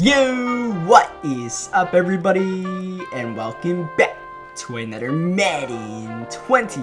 Yo, what is up everybody, and welcome back to another Madden 20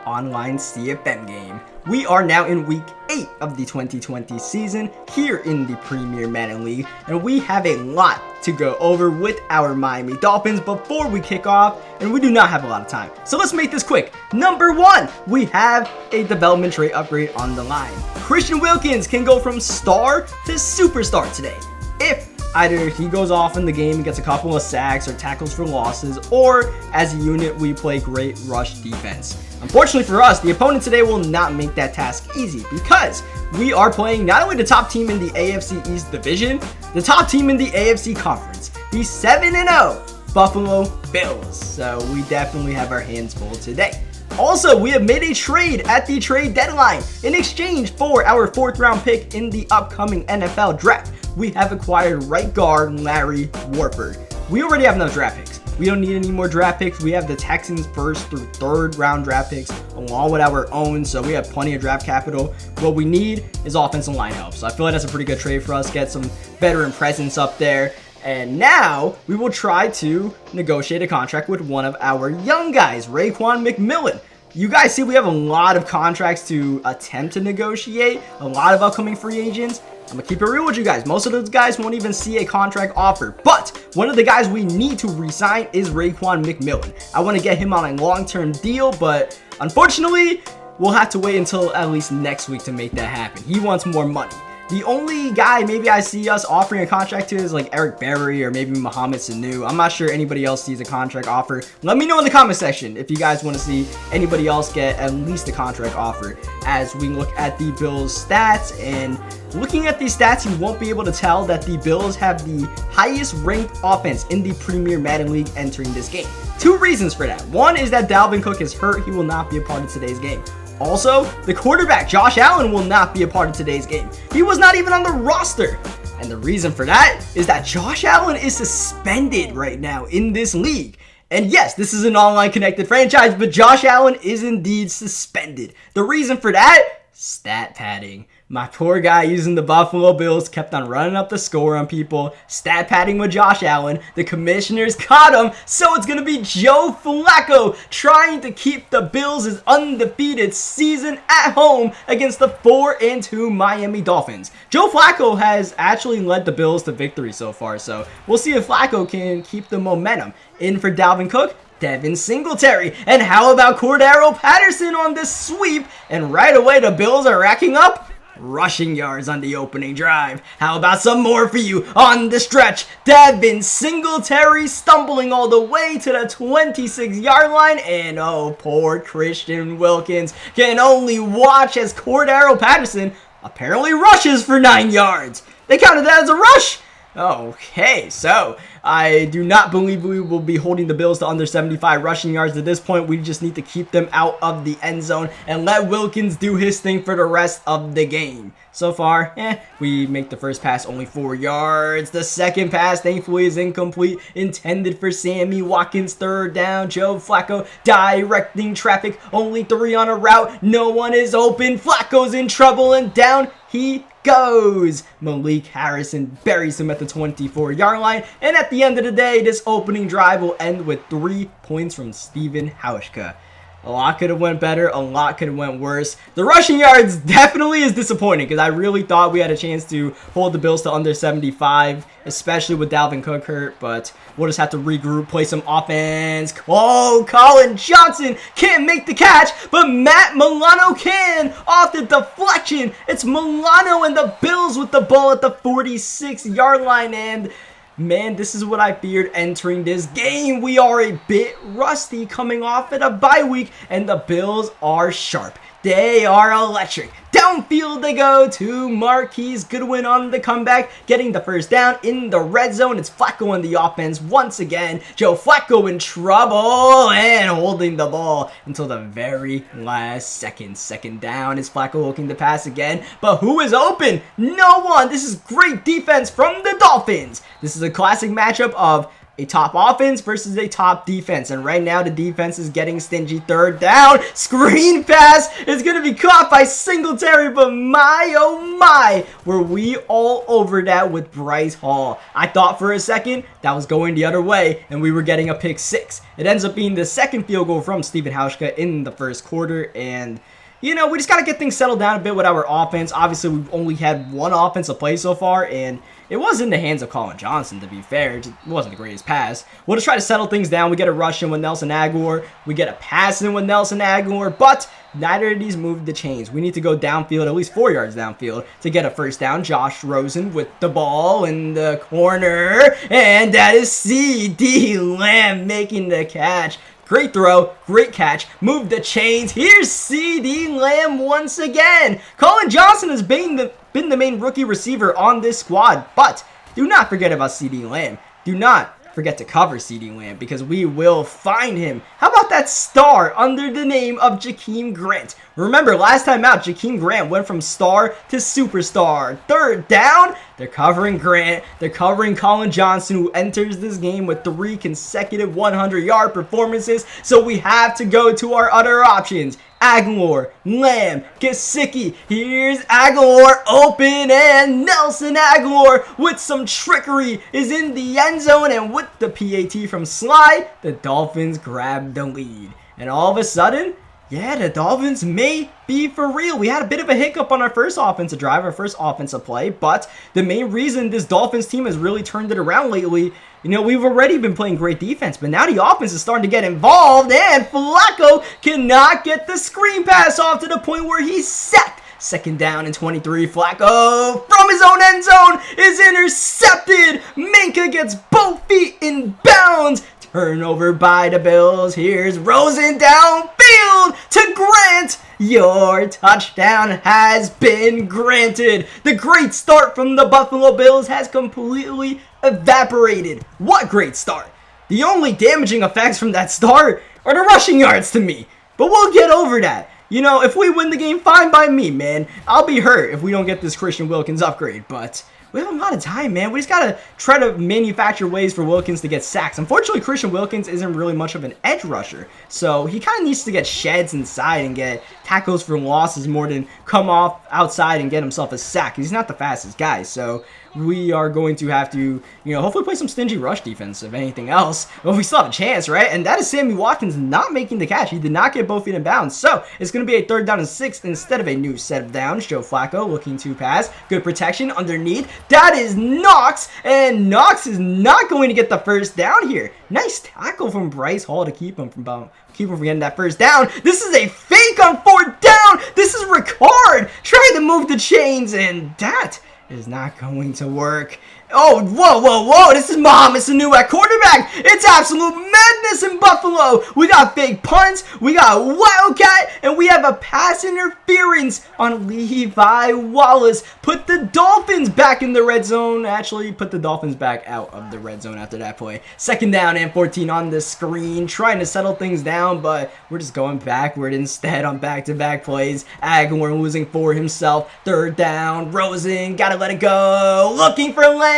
online CFM game. We are now in week 8 of the 2020 season here in the Premier Madden League, and we have a lot to go over with our Miami Dolphins before we kick off, and we do not have a lot of time. So let's make this quick. Number 1, we have a development trait upgrade on the line. Christian Wilkins can go from star to superstar today. If either he goes off in the game and gets a couple of sacks or tackles for losses, or as a unit we play great rush defense. Unfortunately for us, the opponent today will not make that task easy because we are playing not only the top team in the AFC East Division, the top team in the AFC Conference, the 7-0 Buffalo Bills. So we definitely have our hands full today. Also, we have made a trade at the trade deadline. In exchange for our 4th round pick in the upcoming NFL draft, we have acquired right guard Larry Warford. We already have enough draft picks. We don't need any more draft picks. We have the Texans 1st through 3rd round draft picks along with our own, so we have plenty of draft capital. What we need is offensive line help. So I feel like that's a pretty good trade for us. Get some veteran presence up there. And now we will try to negotiate a contract with one of our young guys, Raekwon McMillan. You guys see we have a lot of contracts to attempt to negotiate, a lot of upcoming free agents. I'm gonna keep it real with you guys. Most of those guys won't even see a contract offer, but one of the guys we need to re-sign is Raekwon McMillan. I want to get him on a long-term deal, but unfortunately, we'll have to wait until at least next week to make that happen. He wants more money. The only guy maybe I see us offering a contract to is like Eric Berry or maybe Mohamed Sanu. I'm not sure anybody else sees a contract offer. Let me know in the comment section if you guys want to see anybody else get at least a contract offer. As we look at the Bills stats, and looking at these stats, you won't be able to tell that the Bills have the highest ranked offense in the Premier Madden League entering this game. 2 reasons for that. One is that Dalvin Cook is hurt. He will not be a part of today's game. Also, the quarterback, Josh Allen, will not be a part of today's game. He was not even on the roster. And the reason for that is that Josh Allen is suspended right now in this league. And yes, this is an online connected franchise, but Josh Allen is indeed suspended. The reason for that? Stat padding. My poor guy using the Buffalo Bills kept on running up the score on people. Stat padding with Josh Allen. The commissioners caught him, so it's going to be Joe Flacco trying to keep the Bills' undefeated season at home against the 4-2 Miami Dolphins. Joe Flacco has actually led the Bills to victory so far, so we'll see if Flacco can keep the momentum. In for Dalvin Cook, Devin Singletary. And how about Cordero Patterson on this sweep? And right away, the Bills are racking up rushing yards on the opening drive. How about some more for you on the stretch? Devin Singletary stumbling all the way to the 26-yard line. And oh, poor Christian Wilkins can only watch as Cordero Patterson apparently rushes for 9 yards. They counted that as a rush. Okay, so I do not believe we will be holding the Bills to under 75 rushing yards at this point. We just need to keep them out of the end zone and let Wilkins do his thing for the rest of the game. So far, we make the first pass only 4 yards. The second pass, thankfully, is incomplete. Intended for Sammy Watkins, 3rd down. Joe Flacco directing traffic. Only 3 on a route. No one is open. Flacco's in trouble, and down he goes. Malik Harrison buries him at the 24-yard line. And at the end of the day, this opening drive will end with 3 points from Steven Hauschka. A lot could have went better. A lot could have went worse. The rushing yards definitely is disappointing because I really thought we had a chance to hold the Bills to under 75, especially with Dalvin Cook hurt. But we'll just have to regroup, play some offense. Oh, Colin Johnson can't make the catch, but Matt Milano can off the deflection. It's Milano and the Bills with the ball at the 46-yard line. And man, this is what I feared entering this game. We are a bit rusty coming off at a bye week, and the Bills are sharp. They are electric. Downfield they go to Marquise Goodwin on the comeback, getting the first down in the red zone. It's Flacco on the offense once again. Joe Flacco in trouble and holding the ball until the very last second. 2nd down is Flacco looking to pass again, but who is open? No one. This is great defense from the Dolphins. This is a classic matchup of a top offense versus a top defense. And right now the defense is getting stingy. Third down. Screen pass is going to be caught by Singletary. But my, oh my, were we all over that with Bryce Hall. I thought for a second that was going the other way and we were getting a pick six. It ends up being the second field goal from Steven Hauschka in the first quarter. And you know, we just got to get things settled down a bit with our offense. Obviously, we've only had one offensive play so far, and it was in the hands of Colin Johnson, to be fair. It wasn't the greatest pass. We'll just try to settle things down. We get a rush in with Nelson Aguilar. We get a pass in with Nelson Aguilar, but neither of these moved the chains. We need to go downfield, at least 4 yards downfield, to get a first down. Josh Rosen with the ball in the corner, and that is C.D. Lamb making the catch. Great throw, great catch, move the chains. Here's C.D. Lamb once again. Colin Johnson has been the main rookie receiver on this squad, but do not forget about C.D. Lamb. Do not forget to cover C.D. Lamb because we will find him. How about that star under the name of Jakeem Grant? Remember, last time out, Jakeem Grant went from star to superstar. Third down, they're covering Grant. They're covering Colin Johnson, who enters this game with 3 consecutive 100-yard performances. So we have to go to our other options. Aguilar, Lamb, Gesicki. Here's Aguilar open, and Nelson Aguilar with some trickery is in the end zone, and with the PAT from Slide, the Dolphins grab the lead. And all of a sudden, yeah, the Dolphins may be for real. We had a bit of a hiccup on our first offensive drive, our first offensive play, but the main reason this Dolphins team has really turned it around lately, you know, we've already been playing great defense, but now the offense is starting to get involved, and Flacco cannot get the screen pass off to the point where he's sacked. Second down and 23. Flacco from his own end zone is intercepted. Minka gets both feet in bounds. Turnover by the Bills. Here's Rosen downfield to Grant. Your touchdown has been granted. The great start from the Buffalo Bills has completely evaporated. What great start. The only damaging effects from that start are the rushing yards to me. But we'll get over that. You know, if we win the game, fine by me, man. I'll be hurt if we don't get this Christian Wilkins upgrade, but we have a lot of time, man. We just got to try to manufacture ways for Wilkins to get sacks. Unfortunately, Christian Wilkins isn't really much of an edge rusher, so he kind of needs to get sheds inside and get tackles for losses more than come off outside and get himself a sack. He's not the fastest guy, so we are going to have to, you know, hopefully play some stingy rush defense, if anything else. But we still have a chance, right? And that is Sammy Watkins not making the catch. He did not get both feet in bounds. So it's going to be a 3rd down and 6 instead of a new set of downs. Joe Flacco looking to pass. Good protection underneath. That is Knox. And Knox is not going to get the first down here. Nice tackle from Bryce Hall to keep him from getting that first down. This is a fake on 4th down. This is Ricard trying to move the chains, and that is not going to work. Oh, whoa. This is Mohamed Sanu at quarterback. It's absolute madness in Buffalo. We got fake punts. We got Wildcat. And we have a pass interference on Levi Wallace. Put the Dolphins back in the red zone. Actually, put the Dolphins back out of the red zone after that play. 2nd down and 14 on the screen. Trying to settle things down, but we're just going backward instead on back-to-back plays. Aguilar losing for himself. 3rd down. Rosen. Gotta let it go. Looking for Lamb.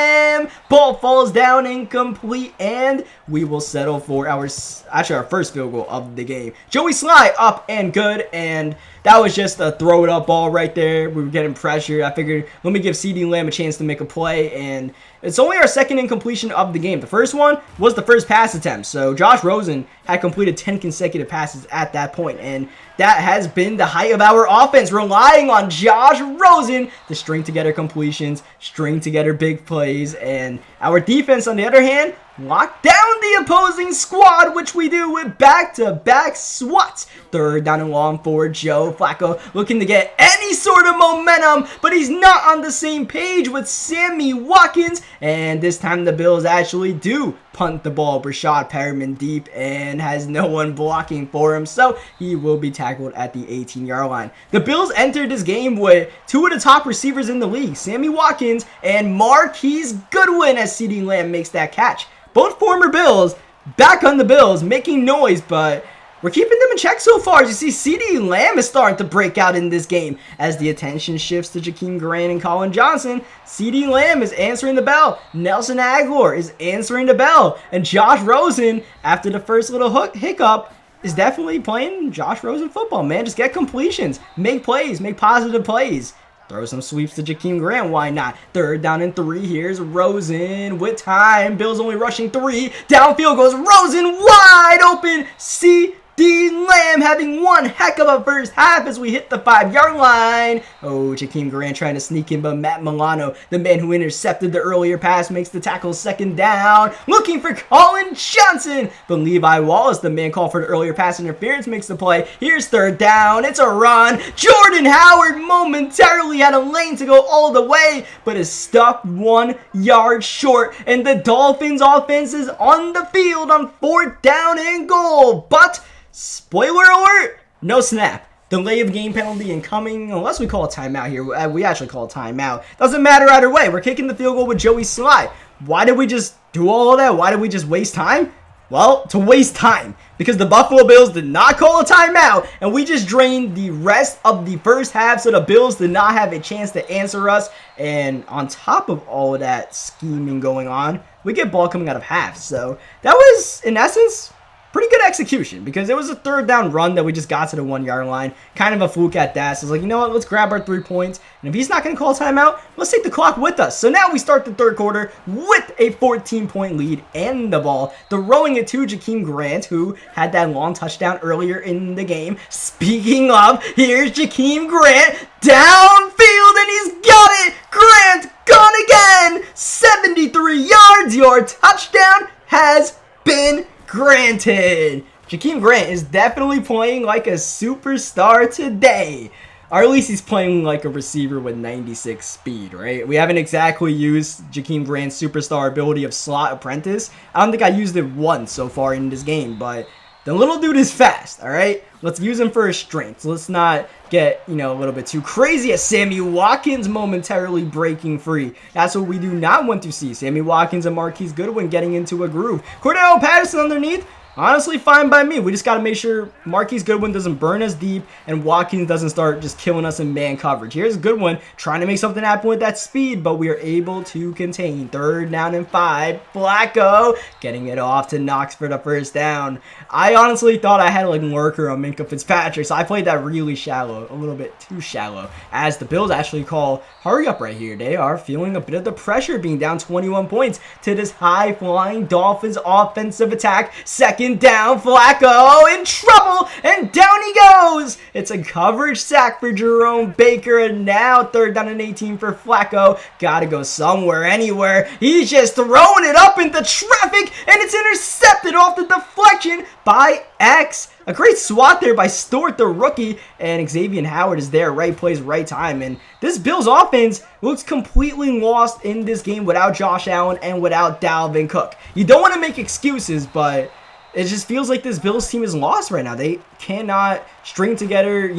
Ball falls down incomplete, and we will settle for our first field goal of the game. Joey Sly up and good, and that was just a throw it up ball right there. We were getting pressure. I figured, let me give C.D. Lamb a chance to make a play, and it's only our 2nd incompletion of the game. The first one was the first pass attempt, so Josh Rosen had completed 10 consecutive passes at that point, and that has been the height of our offense, relying on Josh Rosen to string together completions, string together big plays, and our defense, on the other hand, lock down the opposing squad, which we do with back-to-back swats. 3rd down and long for Joe Flacco, looking to get any sort of momentum, but he's not on the same page with Sammy Watkins, and this time the Bills actually do punt the ball. Brashad Perriman deep and has no one blocking for him, so he will be tackled at the 18-yard line. The Bills entered this game with 2 of the top receivers in the league, Sammy Watkins and Marquise Goodwin, as C.D. Lamb makes that catch. Both former Bills back on the Bills, making noise, but we're keeping them in check so far. As you see, CeeDee Lamb is starting to break out in this game as the attention shifts to Jakeem Grant and Colin Johnson. CeeDee Lamb is answering the bell. Nelson Aguilar is answering the bell. And Josh Rosen, after the first little hiccup, is definitely playing Josh Rosen football, man. Just get completions, make plays, make positive plays. Throw some sweeps to Jakeem Grant, why not? 3rd down and 3, here's Rosen with time. Bills only rushing 3. Downfield goes Rosen, wide open. CeeDee Lamb having one heck of a first half as we hit the 5-yard line. Oh, Jakeem Grant trying to sneak in, but Matt Milano, the man who intercepted the earlier pass, makes the tackle 2nd down. Looking for Colin Johnson, but Levi Wallace, the man called for the earlier pass interference, makes the play. Here's 3rd down. It's a run. Jordan Howard momentarily had a lane to go all the way, but is stuck 1 yard short, and the Dolphins offense is on the field on 4th down and goal. But spoiler alert, no snap. Delay of game penalty incoming, unless we call a timeout here. We actually call a timeout. Doesn't matter either way. We're kicking the field goal with Joey Sly. Why did we just do all of that? Why did we just waste time? Well, to waste time, because the Buffalo Bills did not call a timeout, and we just drained the rest of the first half, so the Bills did not have a chance to answer us. And on top of all of that scheming going on, we get ball coming out of half. So that was, in essence, pretty good execution, because it was a 3rd down run that we just got to the 1 yard line. Kind of a fluke at that. So it's like, you know what, let's grab our 3 points. And if he's not going to call timeout, let's take the clock with us. So now we start the 3rd quarter with a 14-point lead and the ball. Throwing it to Jakeem Grant, who had that long touchdown earlier in the game. Speaking of, here's Jakeem Grant downfield, and he's got it. Grant gone again. 73 yards. Your touchdown has been granted. Jakeem Grant is definitely playing like a superstar today. Or at least he's playing like a receiver with 96 speed, right? We haven't exactly used Jakeem Grant's superstar ability of slot apprentice. I don't think I used it once so far in this game, but the little dude is fast, all right? Let's use him for his strengths. Let's not get, a little bit too crazy as Sammy Watkins momentarily breaking free. That's what we do not want to see. Sammy Watkins and Marquise Goodwin getting into a groove. Cordell Patterson underneath. Honestly, fine by me. We just got to make sure Marquise Goodwin doesn't burn us deep and Watkins doesn't start just killing us in man coverage. Here's Goodwin trying to make something happen with that speed, but we are able to contain. 3rd down and 5. Flacco getting it off to Knox for the 1st down. I honestly thought I had like Lurker on Minkah Fitzpatrick, so I played that really shallow, a little bit too shallow, as the Bills actually call hurry up right here. They are feeling a bit of the pressure being down 21 points to this high-flying Dolphins offensive attack. 2nd down, Flacco in trouble, and down he goes. It's a coverage sack for Jerome Baker, and now 3rd down and 18 for Flacco. Gotta go somewhere, anywhere. He's just throwing it up into traffic, and it's intercepted off the deflection by X. A great swat there by Stewart, the rookie, and Xavier Howard is there. Right place, right time. And this Bills offense looks completely lost in this game without Josh Allen and without Dalvin Cook. You don't want to make excuses, but it just feels like this Bills team is lost right now. They cannot string together,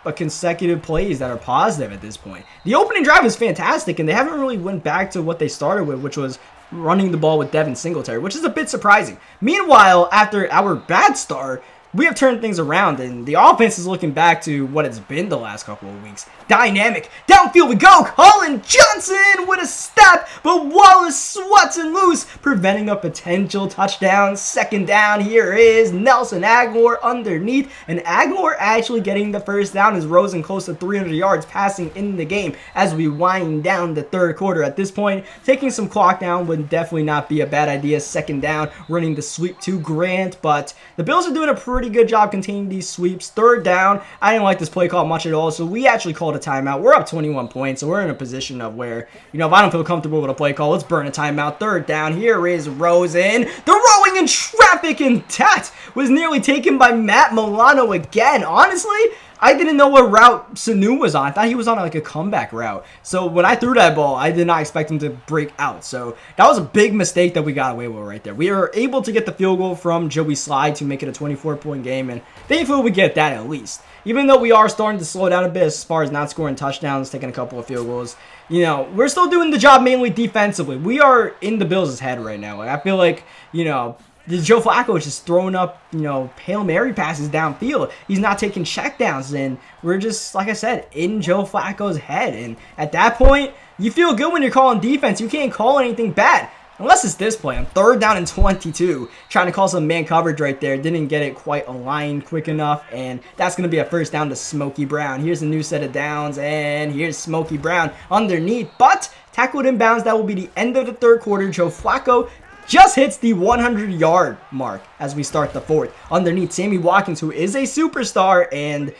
a consecutive plays that are positive at this point. The opening drive is fantastic, and they haven't really went back to what they started with, which was running the ball with Devin Singletary, which is a bit surprising. Meanwhile, after our bad start, we have turned things around, and the offense is looking back to what it's been the last couple of weeks. Dynamic. Downfield we go. Colin Johnson with a step, but Wallace swats it loose, preventing a potential touchdown. 2nd down. Here is Nelson Aguilar underneath, and Aguilar actually getting the 1st down as Rosen close to 300 yards passing in the game as we wind down the 3rd quarter. At this point, taking some clock down would definitely not be a bad idea. 2nd down, running the sweep to Grant, but the Bills are doing a pretty good job containing these sweeps. 3rd down, I didn't like this play call much at all, so we actually called a timeout. We're up 21 points, so we're in a position of where, if I don't feel comfortable with a play call, let's burn a timeout. 3rd down, here is Rosen, throwing in traffic, and that was nearly taken by Matt Milano again. Honestly, I didn't know what route Sanu was on. I thought he was on like a comeback route. So when I threw that ball, I did not expect him to break out. So that was a big mistake that we got away with right there. We were able to get the field goal from Joey Slide to make it a 24-point game, and thankfully we get that at least. Even though we are starting to slow down a bit as far as not scoring touchdowns, taking a couple of field goals, we're still doing the job mainly defensively. We are in the Bills' head right now. Like, I feel like, Joe Flacco is just throwing up, Hail Mary passes downfield. He's not taking checkdowns, and we're just, like I said, in Joe Flacco's head. And at that point, you feel good when you're calling defense. You can't call anything bad. Unless it's this play. On 3rd down and 22. Trying to call some man coverage right there. Didn't get it quite aligned quick enough. And that's going to be a 1st down to Smokey Brown. Here's a new set of downs. And here's Smokey Brown underneath. But tackled inbounds. That will be the end of the 3rd quarter. Joe Flacco just hits the 100-yard mark as we start the 4th. Underneath Sammy Watkins, who is a superstar. And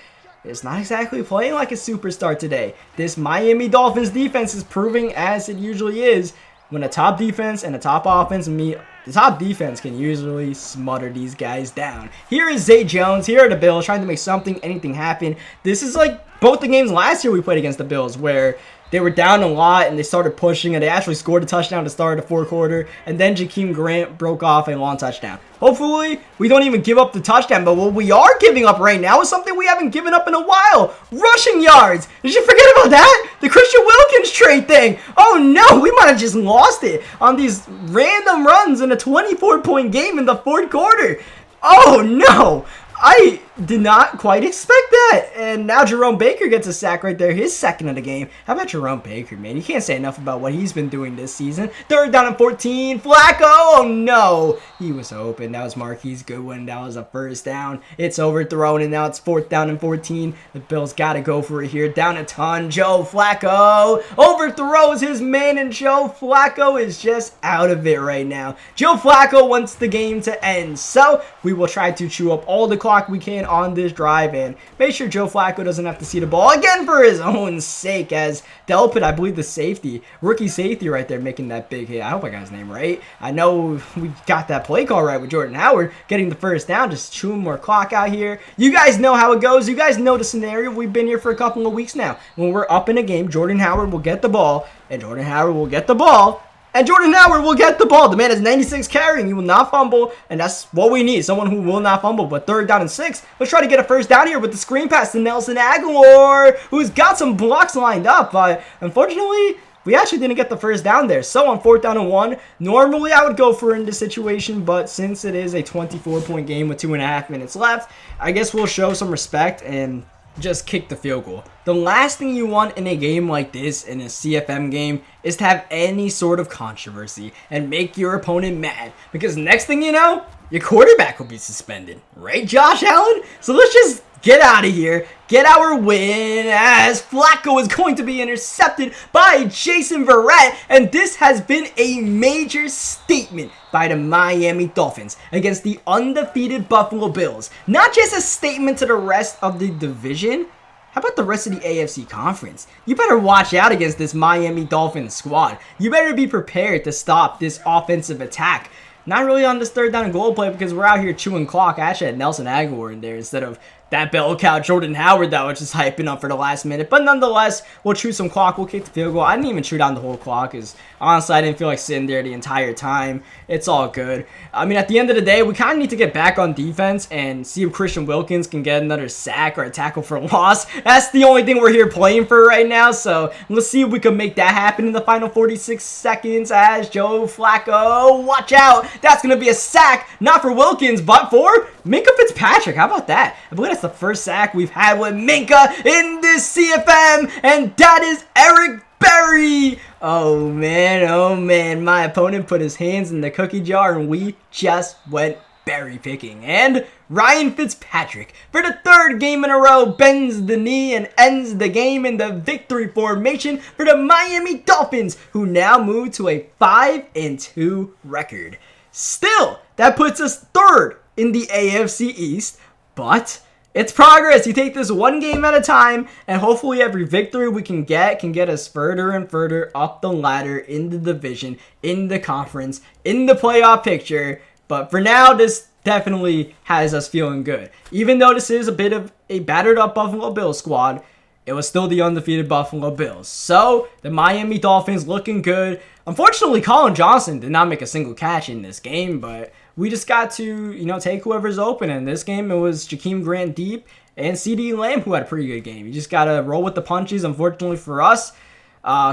it's not exactly playing like a superstar today. This Miami Dolphins defense is proving, as it usually is, when a top defense and a top offense meet, the top defense can usually smother these guys down. Here is Zay Jones. Here are the Bills trying to make anything happen. This is like both the games last year we played against the Bills where they were down a lot and they started pushing and they actually scored a touchdown to start the 4th quarter. And then Jakeem Grant broke off a long touchdown. Hopefully, we don't even give up the touchdown. But what we are giving up right now is something we haven't given up in a while. Rushing yards. Did you forget about that? The Christian Wilkins trade thing. Oh no, we might have just lost it on these random runs in a 24-point game in the 4th quarter. Oh no. I did not quite expect that. And now Jerome Baker gets a sack right there. His 2nd of the game. How about Jerome Baker, man? You can't say enough about what he's been doing this season. 3rd down and 14. Flacco. Oh, no. He was open. That was Marquise Goodwin. That was a 1st down. It's overthrown, and now it's 4th down and 14. The Bills got to go for it here. Down a ton. Joe Flacco overthrows his man, and Joe Flacco is just out of it right now. Joe Flacco wants the game to end. So we will try to chew up all the clock we can on this drive and make sure Joe Flacco doesn't have to see the ball again for his own sake, as Delpit, I believe the rookie safety right there making that big hit. I hope I got his name right. I know we got that play call right with Jordan Howard getting the 1st down, just chewing more clock out here. You guys know how it goes. You guys know the scenario. We've been here for a couple of weeks now. When we're up in a game, Jordan Howard will get the ball, and Jordan Howard will get the ball, and Jordan Howard will get the ball. The man is 96 carrying. He will not fumble, and that's what we need. Someone who will not fumble. But 3rd down and 6. Let's try to get a 1st down here with the screen pass to Nelson Aguilar, who's got some blocks lined up. But unfortunately, we actually didn't get the 1st down there. So on 4th down and 1, normally I would go for it in this situation. But since it is a 24-point game with 2.5 minutes left, I guess we'll show some respect and just kick the field goal. The last thing you want in a game like this, in a CFM game, is to have any sort of controversy and make your opponent mad. Because next thing you know, your quarterback will be suspended. Right, Josh Allen? So let's just get out of here, get our win, as Flacco is going to be intercepted by Jason Verrett, and this has been a major statement by the Miami Dolphins against the undefeated Buffalo Bills. Not just a statement to the rest of the division. How about the rest of the AFC Conference? You better watch out against this Miami Dolphins squad. You better be prepared to stop this offensive attack. Not really on this 3rd down and goal play because we're out here chewing clock. I actually had Nelson Aguilar in there instead of that bell cow Jordan Howard that was just hyping up for the last minute. But nonetheless, we'll chew some clock. We'll kick the field goal. I didn't even chew down the whole clock because honestly, I didn't feel like sitting there the entire time. It's all good. I mean, at the end of the day, we kind of need to get back on defense and see if Christian Wilkins can get another sack or a tackle for loss. That's the only thing we're here playing for right now. So let's see if we can make that happen in the final 46 seconds as Joe Flacco. Watch out. That's going to be a sack. Not for Wilkins, but for Minka Fitzpatrick. How about that? I believe that's the first sack we've had with Minka in this CFM, and that is Eric Berry. Oh man, my opponent put his hands in the cookie jar and we just went berry picking. And Ryan Fitzpatrick, for the 3rd game in a row, bends the knee and ends the game in the victory formation for the Miami Dolphins, who now move to a 5-2 record. Still, that puts us 3rd in the AFC East, but it's progress. You take this one game at a time, and hopefully every victory we can get us further and further up the ladder in the division, in the conference, in the playoff picture. But for now, this definitely has us feeling good. Even though this is a bit of a battered up Buffalo Bills squad, it was still the undefeated Buffalo Bills. So, the Miami Dolphins looking good. Unfortunately, Colin Johnson did not make a single catch in this game, but we just got to, take whoever's open. In this game, it was Jakeem Grant deep and CeeDee Lamb who had a pretty good game. You just got to roll with the punches. Unfortunately for us,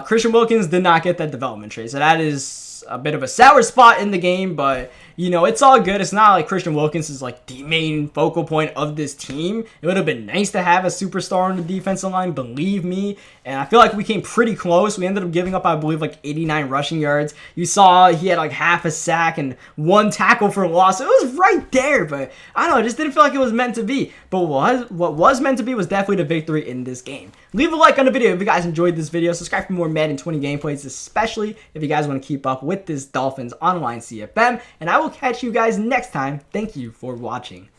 Christian Wilkins did not get that development trade. So that is was a bit of a sour spot in the game, but you know, it's all good. It's not like Christian Wilkins is like the main focal point of this team. It would have been nice to have a superstar on the defensive line, believe me. And I feel like we came pretty close. We ended up giving up, I believe, like 89 rushing yards. You saw he had like half a sack and 1 tackle for loss. It was right there, but I don't know. It just didn't feel like it was meant to be. But what was meant to be was definitely the victory in this game. Leave a like on the video if you guys enjoyed this video. Subscribe for more Madden 20 gameplays, especially if you guys want to keep up with this Dolphins online CFM. And I will catch you guys next time. Thank you for watching.